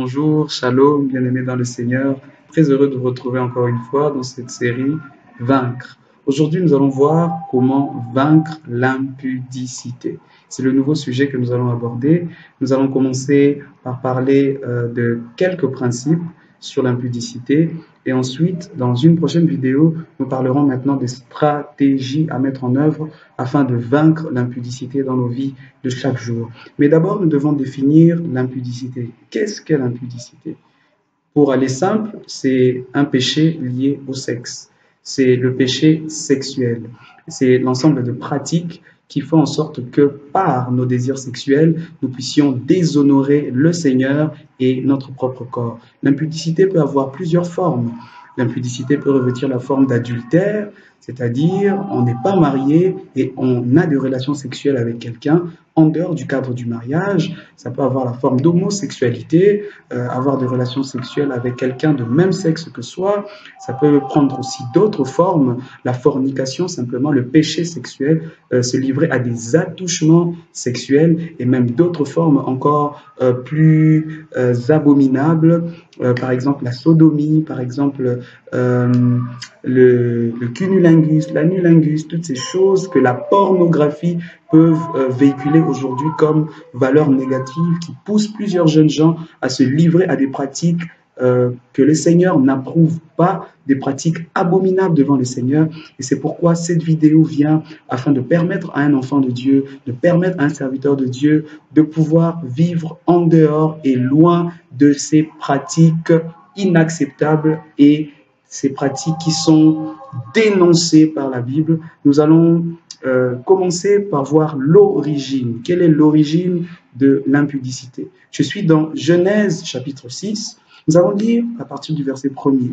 Bonjour, shalom, bien-aimés dans le Seigneur. Très heureux de vous retrouver encore une fois dans cette série Vaincre. Aujourd'hui, nous allons voir comment vaincre l'impudicité. C'est le nouveau sujet que nous allons aborder. Nous allons commencer par parler de quelques principes sur l'impudicité. Et ensuite, dans une prochaine vidéo, nous parlerons maintenant des stratégies à mettre en œuvre afin de vaincre l'impudicité dans nos vies de chaque jour. Mais d'abord, nous devons définir l'impudicité. Qu'est-ce qu'est l'impudicité? Pour aller simple, c'est un péché lié au sexe. C'est le péché sexuel. C'est l'ensemble de pratiques qui font en sorte que par nos désirs sexuels, nous puissions déshonorer le Seigneur et notre propre corps. L'impudicité peut avoir plusieurs formes. L'impudicité peut revêtir la forme d'adultère, c'est-à-dire on n'est pas marié et on a des relations sexuelles avec quelqu'un en dehors du cadre du mariage. Ça peut avoir la forme d'homosexualité, avoir des relations sexuelles avec quelqu'un de même sexe que soi. Ça peut prendre aussi d'autres formes, la fornication, simplement le péché sexuel, se livrer à des attouchements sexuels et même d'autres formes encore plus abominables, par exemple la sodomie, par exemple le cunnilingus, l'anulingus, toutes ces choses que la pornographie peuvent véhiculer aujourd'hui comme valeurs négatives qui poussent plusieurs jeunes gens à se livrer à des pratiques que le Seigneur n'approuve pas, des pratiques abominables devant le Seigneur. Et c'est pourquoi cette vidéo vient afin de permettre à un enfant de Dieu, de permettre à un serviteur de Dieu de pouvoir vivre en dehors et loin de ces pratiques inacceptables et ces pratiques qui sont dénoncées par la Bible. Nous allons commencer par voir l'origine. Quelle est l'origine de l'impudicité? Je suis dans Genèse chapitre 6. Nous allons lire à partir du verset 1er.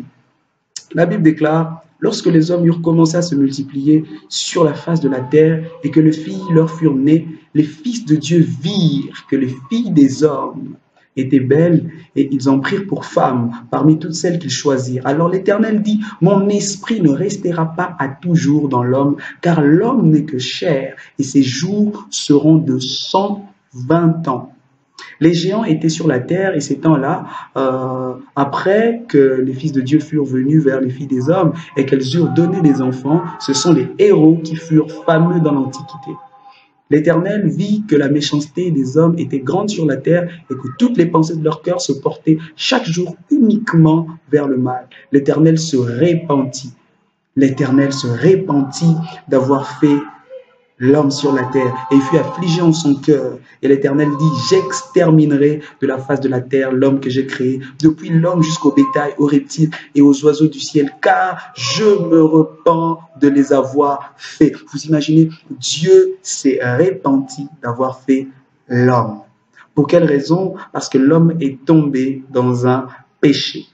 La Bible déclare: lorsque les hommes eurent commencé à se multiplier sur la face de la terre et que les filles leur furent nées, les fils de Dieu virent que les filles des hommes étaient belles et ils en prirent pour femmes parmi toutes celles qu'ils choisirent. Alors l'Éternel dit: mon esprit ne restera pas à toujours dans l'homme, car l'homme n'est que chair et ses jours seront de 120 ans. Les géants étaient sur la terre et ces temps-là, après que les fils de Dieu furent venus vers les filles des hommes et qu'elles eurent donné des enfants, ce sont les héros qui furent fameux dans l'Antiquité. L'Éternel vit que la méchanceté des hommes était grande sur la terre et que toutes les pensées de leur cœur se portaient chaque jour uniquement vers le mal. L'Éternel se repentit. L'Éternel se repentit d'avoir fait l'homme sur la terre et il fut affligé en son cœur. Et l'Éternel dit: j'exterminerai de la face de la terre l'homme que j'ai créé, depuis l'homme jusqu'au bétail, aux reptiles et aux oiseaux du ciel, car je me repens de les avoir faits. Vous imaginez, Dieu s'est repenti d'avoir fait l'homme. Pour quelle raison? Parce que l'homme est tombé dans un péché.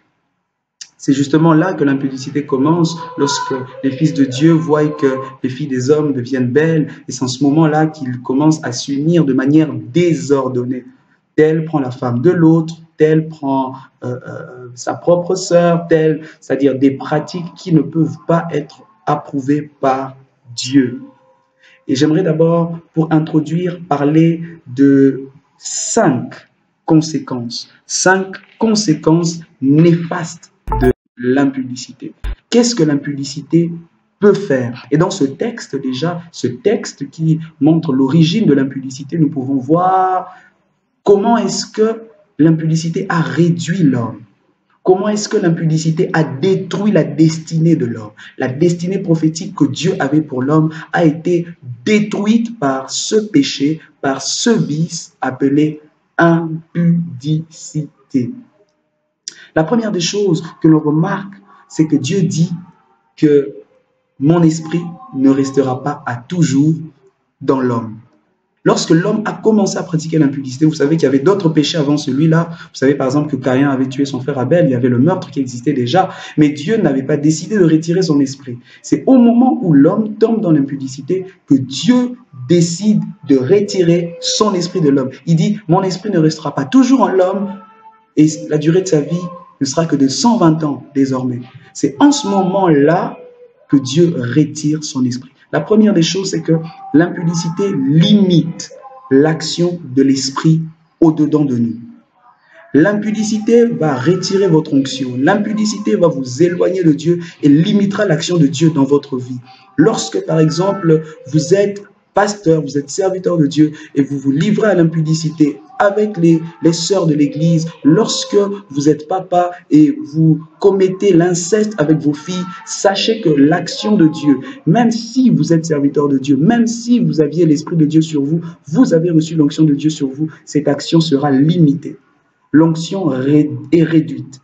C'est justement là que l'impudicité commence, lorsque les fils de Dieu voient que les filles des hommes deviennent belles, et c'est en ce moment-là qu'ils commencent à s'unir de manière désordonnée. Tel prend la femme de l'autre, tel prend sa propre sœur, tel, c'est-à-dire des pratiques qui ne peuvent pas être approuvées par Dieu. Et j'aimerais d'abord, pour introduire, parler de 5 conséquences néfastes de l'impudicité. Qu'est-ce que l'impudicité peut faire? Et dans ce texte déjà, ce texte qui montre l'origine de l'impudicité, nous pouvons voir comment est-ce que l'impudicité a réduit l'homme. Comment est-ce que l'impudicité a détruit la destinée de l'homme? La destinée prophétique que Dieu avait pour l'homme a été détruite par ce péché, par ce vice appelé impudicité. La première des choses que l'on remarque, c'est que Dieu dit que mon esprit ne restera pas à toujours dans l'homme. Lorsque l'homme a commencé à pratiquer l'impudicité, vous savez qu'il y avait d'autres péchés avant celui-là. Vous savez par exemple que Caïn avait tué son frère Abel, il y avait le meurtre qui existait déjà, mais Dieu n'avait pas décidé de retirer son esprit. C'est au moment où l'homme tombe dans l'impudicité que Dieu décide de retirer son esprit de l'homme. Il dit: mon esprit ne restera pas toujours en l'homme et la durée de sa vie ne sera que de 120 ans désormais. C'est en ce moment-là que Dieu retire son esprit. La première des choses, c'est que l'impudicité limite l'action de l'esprit au-dedans de nous. L'impudicité va retirer votre onction. L'impudicité va vous éloigner de Dieu et limitera l'action de Dieu dans votre vie. Lorsque, par exemple, vous êtes pasteur, vous êtes serviteur de Dieu et vous vous livrez à l'impudicité avec les sœurs de l'Église, lorsque vous êtes papa et vous commettez l'inceste avec vos filles, sachez que l'action de Dieu, même si vous êtes serviteur de Dieu, même si vous aviez l'Esprit de Dieu sur vous, vous avez reçu l'onction de Dieu sur vous, cette action sera limitée. L'onction est réduite.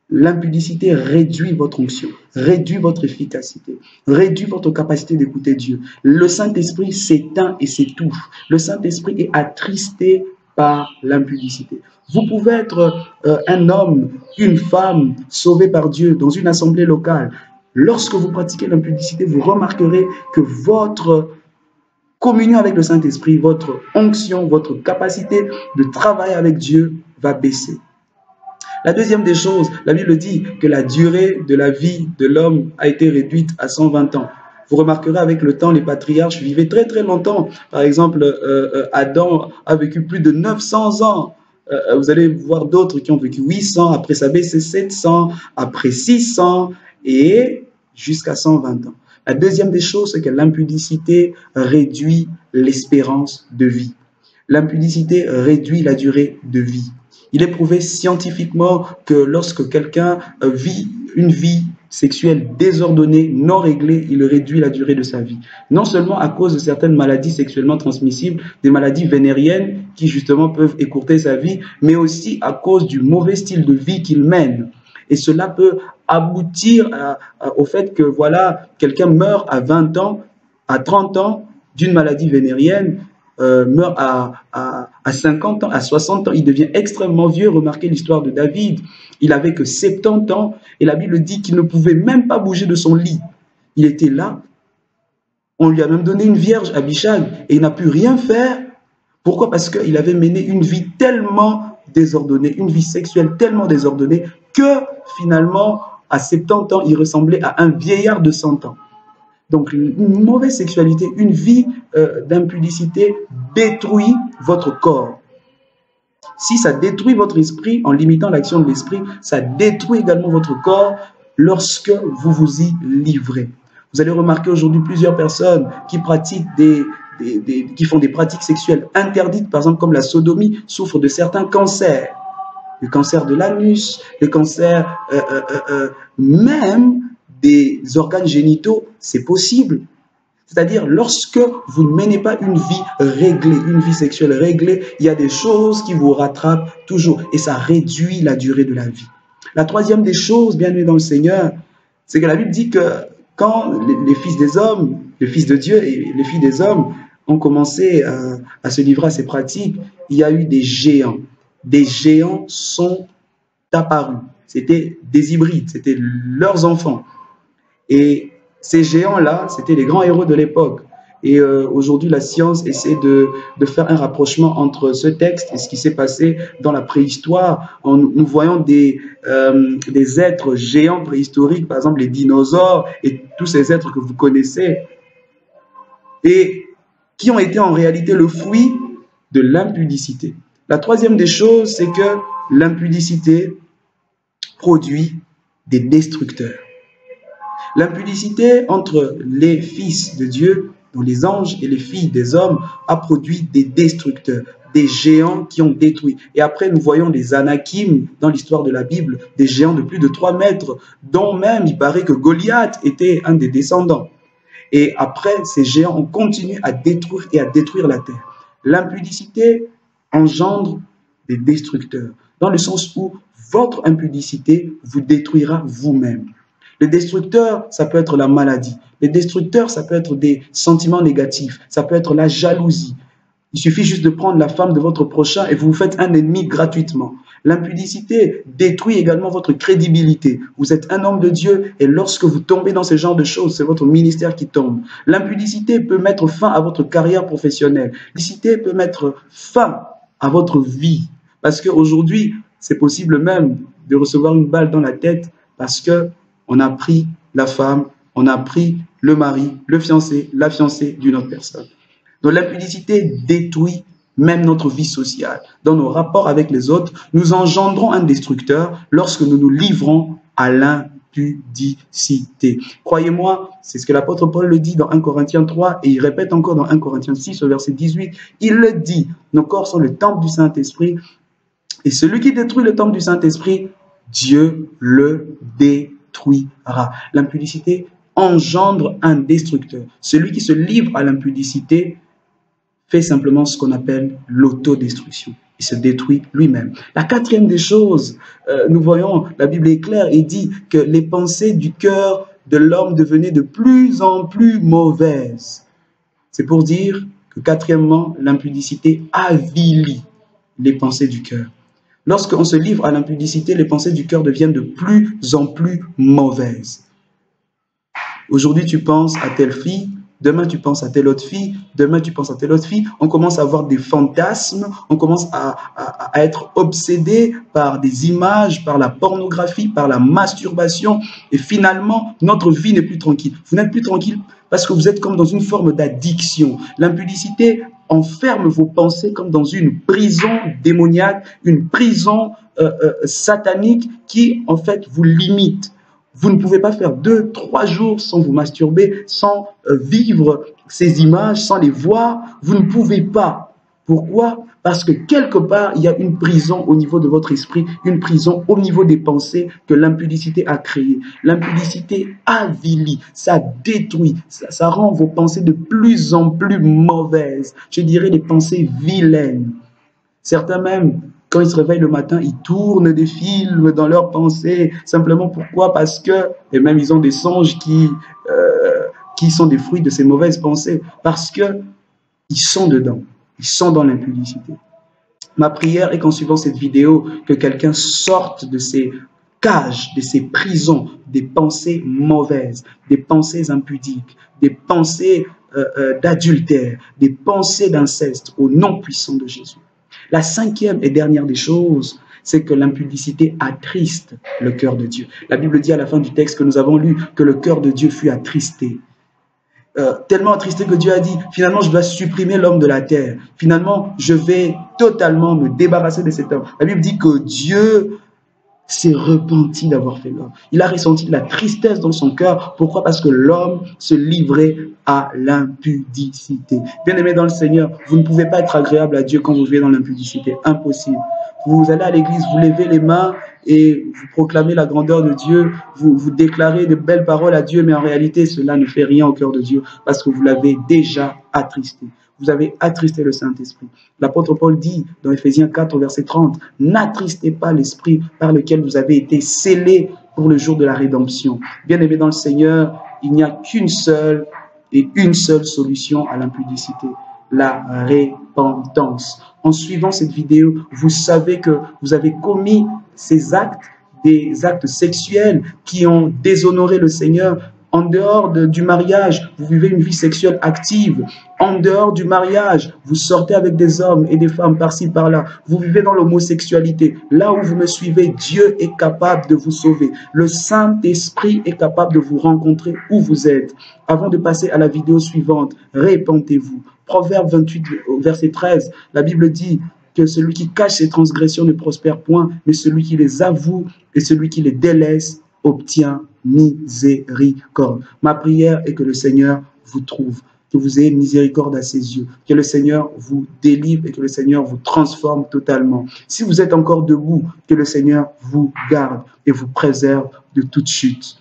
L'impudicité réduit votre onction, réduit votre efficacité, réduit votre capacité d'écouter Dieu. Le Saint-Esprit s'éteint et s'étouffe. Le Saint-Esprit est attristé par l'impudicité. Vous pouvez être un homme, une femme sauvée par Dieu dans une assemblée locale. Lorsque vous pratiquez l'impudicité, vous remarquerez que votre communion avec le Saint-Esprit, votre onction, votre capacité de travailler avec Dieu va baisser. La deuxième des choses, la Bible dit que la durée de la vie de l'homme a été réduite à 120 ans. Vous remarquerez avec le temps, les patriarches vivaient très très longtemps. Par exemple, Adam a vécu plus de 900 ans. Vous allez voir d'autres qui ont vécu 800, après ça baissé 700, après 600 et jusqu'à 120 ans. La deuxième des choses, c'est que l'impudicité réduit l'espérance de vie. L'impudicité réduit la durée de vie. Il est prouvé scientifiquement que lorsque quelqu'un vit une vie sexuelle désordonnée, non réglée, il réduit la durée de sa vie. Non seulement à cause de certaines maladies sexuellement transmissibles, des maladies vénériennes qui justement peuvent écourter sa vie, mais aussi à cause du mauvais style de vie qu'il mène. Et cela peut aboutir au fait que voilà, quelqu'un meurt à 20 ans, à 30 ans d'une maladie vénérienne, meurt à 50 ans, à 60 ans, il devient extrêmement vieux. Remarquez l'histoire de David, il avait que 70 ans et la Bible dit qu'il ne pouvait même pas bouger de son lit. Il était là, on lui a même donné une vierge, Abishag, et il n'a pu rien faire. Pourquoi? Parce qu'il avait mené une vie tellement désordonnée, une vie sexuelle tellement désordonnée que finalement, à 70 ans, il ressemblait à un vieillard de 100 ans. Donc, une mauvaise sexualité, une vie d'impudicité détruit votre corps. Si ça détruit votre esprit, en limitant l'action de l'esprit, ça détruit également votre corps lorsque vous vous y livrez. Vous allez remarquer aujourd'hui plusieurs personnes qui pratiquent qui font des pratiques sexuelles interdites, par exemple comme la sodomie, souffrent de certains cancers. Le cancer de l'anus, le cancer même des organes génitaux, c'est possible. C'est-à-dire, lorsque vous ne menez pas une vie réglée, une vie sexuelle réglée, il y a des choses qui vous rattrapent toujours et ça réduit la durée de la vie. La troisième des choses, bien-aimés dans le Seigneur, c'est que la Bible dit que quand les fils des hommes, les fils de Dieu et les filles des hommes ont commencé à se livrer à ces pratiques, il y a eu des géants. Des géants sont apparus. C'était des hybrides, c'était leurs enfants. Et ces géants-là, c'était les grands héros de l'époque. Et aujourd'hui, la science essaie de faire un rapprochement entre ce texte et ce qui s'est passé dans la préhistoire. Nous voyons des êtres géants préhistoriques, par exemple les dinosaures et tous ces êtres que vous connaissez, et qui ont été en réalité le fruit de l'impudicité. La troisième des choses, c'est que l'impudicité produit des destructeurs. L'impudicité entre les fils de Dieu, dont les anges et les filles des hommes, a produit des destructeurs, des géants qui ont détruit. Et après, nous voyons des Anakim dans l'histoire de la Bible, des géants de plus de 3 mètres, dont même il paraît que Goliath était un des descendants. Et après, ces géants ont continué à détruire et à détruire la terre. L'impudicité engendre des destructeurs, dans le sens où votre impudicité vous détruira vous-même. Les destructeurs, ça peut être la maladie. Les destructeurs, ça peut être des sentiments négatifs. Ça peut être la jalousie. Il suffit juste de prendre la femme de votre prochain et vous vous faites un ennemi gratuitement. L'impudicité détruit également votre crédibilité. Vous êtes un homme de Dieu et lorsque vous tombez dans ce genre de choses, c'est votre ministère qui tombe. L'impudicité peut mettre fin à votre carrière professionnelle. L'impudicité peut mettre fin à votre vie. Parce qu'aujourd'hui, c'est possible même de recevoir une balle dans la tête parce que on a pris la femme, on a pris le mari, le fiancé, la fiancée d'une autre personne. Donc l'impudicité détruit même notre vie sociale, dans nos rapports avec les autres, nous engendrons un destructeur lorsque nous nous livrons à l'impudicité. Croyez-moi, c'est ce que l'apôtre Paul le dit dans 1 Corinthiens 3 et il répète encore dans 1 Corinthiens 6 au verset 18. Il le dit, nos corps sont le temple du Saint-Esprit et celui qui détruit le temple du Saint-Esprit, Dieu le détruira. L'impudicité engendre un destructeur. Celui qui se livre à l'impudicité fait simplement ce qu'on appelle l'autodestruction. Il se détruit lui-même. La quatrième des choses, nous voyons, la Bible est claire et dit que les pensées du cœur de l'homme devenaient de plus en plus mauvaises. C'est pour dire que quatrièmement, l'impudicité avilit les pensées du cœur. Lorsqu'on se livre à l'impudicité, les pensées du cœur deviennent de plus en plus mauvaises. Aujourd'hui, tu penses à telle fille, demain tu penses à telle autre fille, demain tu penses à telle autre fille. On commence à avoir des fantasmes, on commence à être obsédé par des images, par la pornographie, par la masturbation. Et finalement, notre vie n'est plus tranquille. Vous n'êtes plus tranquille parce que vous êtes comme dans une forme d'addiction. L'impudicité enferme vos pensées comme dans une prison démoniaque, une prison satanique qui en fait vous limite. Vous ne pouvez pas faire 2-3 jours sans vous masturber, sans vivre ces images, sans les voir. Vous ne pouvez pas. Pourquoi? Parce que quelque part, il y a une prison au niveau de votre esprit, une prison au niveau des pensées que l'impudicité a créée. L'impudicité avilit, ça détruit, ça rend vos pensées de plus en plus mauvaises. Je dirais des pensées vilaines. Certains même, quand ils se réveillent le matin, ils tournent des films dans leurs pensées. Simplement pourquoi? Parce que, et même ils ont des songes qui sont des fruits de ces mauvaises pensées. Parce que ils sont dedans. Ils sont dans l'impudicité. Ma prière est qu'en suivant cette vidéo, que quelqu'un sorte de ces cages, de ces prisons, des pensées mauvaises, des pensées impudiques, des pensées d'adultère, des pensées d'inceste au nom puissant de Jésus. La cinquième et dernière des choses, c'est que l'impudicité attriste le cœur de Dieu. La Bible dit à la fin du texte que nous avons lu que le cœur de Dieu fut attristé. Tellement attristé que Dieu a dit, finalement, je dois supprimer l'homme de la terre. Finalement, je vais totalement me débarrasser de cet homme. La Bible dit que Dieu s'est repenti d'avoir fait l'homme. Il a ressenti de la tristesse dans son cœur. Pourquoi? Parce que l'homme se livrait à l'impudicité. Bien-aimés dans le Seigneur, vous ne pouvez pas être agréable à Dieu quand vous vivez dans l'impudicité. Impossible. Vous allez à l'église, vous levez les mains et vous proclamez la grandeur de Dieu, vous déclarez de belles paroles à Dieu, mais en réalité, cela ne fait rien au cœur de Dieu parce que vous l'avez déjà attristé. Vous avez attristé le Saint-Esprit. L'apôtre Paul dit dans Éphésiens 4, verset 30, « N'attristez pas l'Esprit par lequel vous avez été scellés pour le jour de la rédemption. » Bien-aimés dans le Seigneur, il n'y a qu'une seule et une seule solution à l'impudicité, la repentance. En suivant cette vidéo, vous savez que vous avez commis ces actes, des actes sexuels qui ont déshonoré le Seigneur. En dehors du mariage, vous vivez une vie sexuelle active. En dehors du mariage, vous sortez avec des hommes et des femmes par-ci, par-là. Vous vivez dans l'homosexualité. Là où vous me suivez, Dieu est capable de vous sauver. Le Saint-Esprit est capable de vous rencontrer où vous êtes. Avant de passer à la vidéo suivante, répentez-vous. Proverbe 28, verset 13, la Bible dit que celui qui cache ses transgressions ne prospère point, mais celui qui les avoue et celui qui les délaisse obtient miséricorde. Ma prière est que le Seigneur vous trouve, que vous ayez miséricorde à ses yeux, que le Seigneur vous délivre et que le Seigneur vous transforme totalement. Si vous êtes encore debout, que le Seigneur vous garde et vous préserve de toute chute.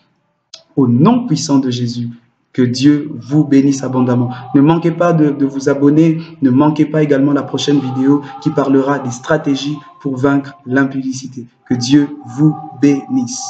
Au nom puissant de Jésus, que Dieu vous bénisse abondamment. Ne manquez pas de vous abonner, ne manquez pas également la prochaine vidéo qui parlera des stratégies pour vaincre l'impudicité. Que Dieu vous bénisse.